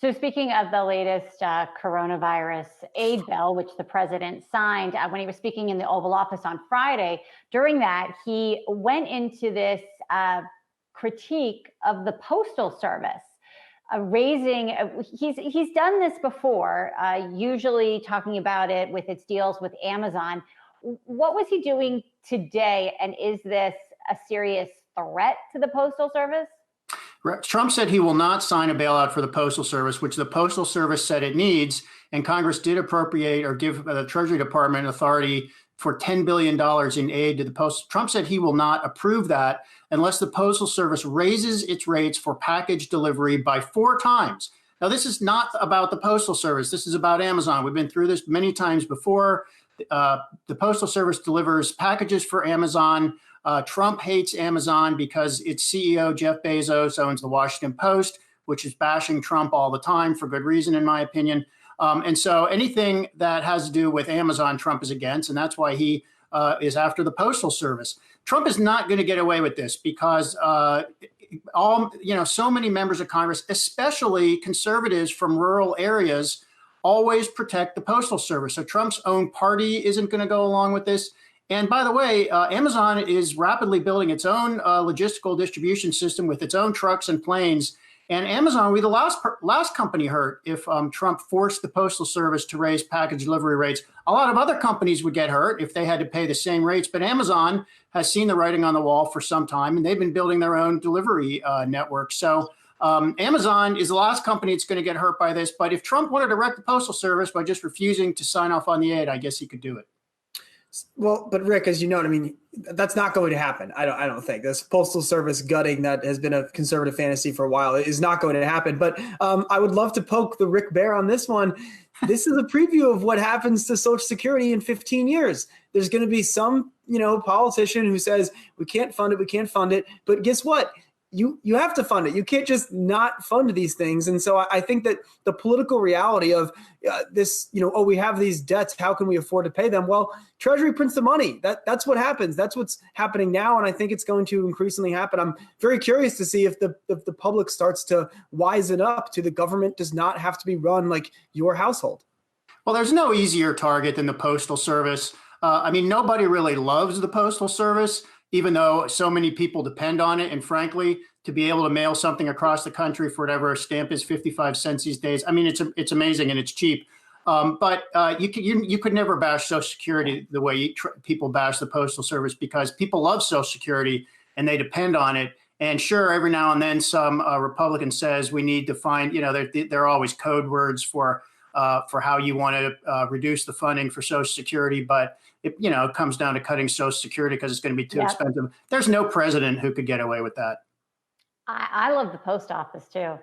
So speaking of the latest coronavirus aid bill, which the president signed when he was speaking in the Oval Office on Friday, during that, he went into this critique of the Postal Service, raising, he's done this before, usually talking about it with its deals with Amazon. What was he doing today, and is this a serious threat to the Postal Service? Trump said he will not sign a bailout for the Postal Service, which the Postal Service said it needs. And Congress did appropriate or give the Treasury Department authority for $10 billion in aid to the Post. Trump said he will not approve that unless the Postal Service raises its rates for package delivery by 4 times. Now, this is not about the Postal Service. This is about Amazon. We've been through this many times before. The Postal Service delivers packages for Amazon. Trump hates Amazon because its CEO, Jeff Bezos, owns the Washington Post, which is bashing Trump all the time for good reason, in my opinion. And so anything that has to do with Amazon, Trump is against, and that's why he is after the Postal Service. Trump is not going to get away with this because so many members of Congress, especially conservatives from rural areas, always protect the Postal Service. So Trump's own party isn't going to go along with this. And by the way, Amazon is rapidly building its own logistical distribution system with its own trucks and planes. And Amazon would be the last company hurt if Trump forced the Postal Service to raise package delivery rates. A lot of other companies would get hurt if they had to pay the same rates. But Amazon has seen the writing on the wall for some time, and they've been building their own delivery network. So Amazon is the last company that's going to get hurt by this. But if Trump wanted to wreck the Postal Service by just refusing to sign off on the aid, I guess he could do it. Well, but Rick, as you know, I mean, that's not going to happen. I don't think this Postal Service gutting that has been a conservative fantasy for a while is not going to happen. But I would love to poke the Rick Bear on this one. This is a preview of what happens to Social Security in 15 years. There's going to be some, politician who says we can't fund it. But guess what? You have to fund it. You can't just not fund these things. And so I think that the political reality of this, we have these debts. How can we afford to pay them? Well, Treasury prints the money. That's what happens. That's what's happening now. And I think it's going to increasingly happen. I'm very curious to see if the public starts to wisen up to the government does not have to be run like your household. Well, there's no easier target than the Postal Service. Nobody really loves the Postal Service, even though so many people depend on it. And frankly, to be able to mail something across the country for whatever a stamp is, 55 cents these days, it's amazing and it's cheap. But you could never bash Social Security the way people bash the Postal Service, because people love Social Security and they depend on it. And sure, every now and then some Republican says we need to find, there are always code words for how you want to reduce the funding for Social Security. But it comes down to cutting Social Security because it's going to be too expensive. There's no president who could get away with that. I love the post office too.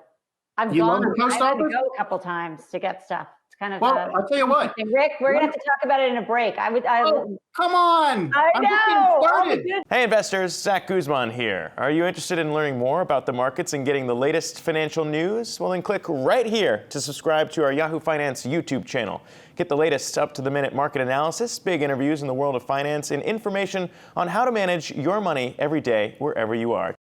I've love the post office? had to go a couple times to get stuff. It's kind of Well, I'll tell you what, Rick, we're gonna have to talk about it in a break. Come on! I know. Hey investors, Zach Guzman here. Are you interested in learning more about the markets and getting the latest financial news? Well, then click right here to subscribe to our Yahoo Finance YouTube channel. Get the latest up-to-the-minute market analysis, big interviews in the world of finance, and information on how to manage your money every day wherever you are.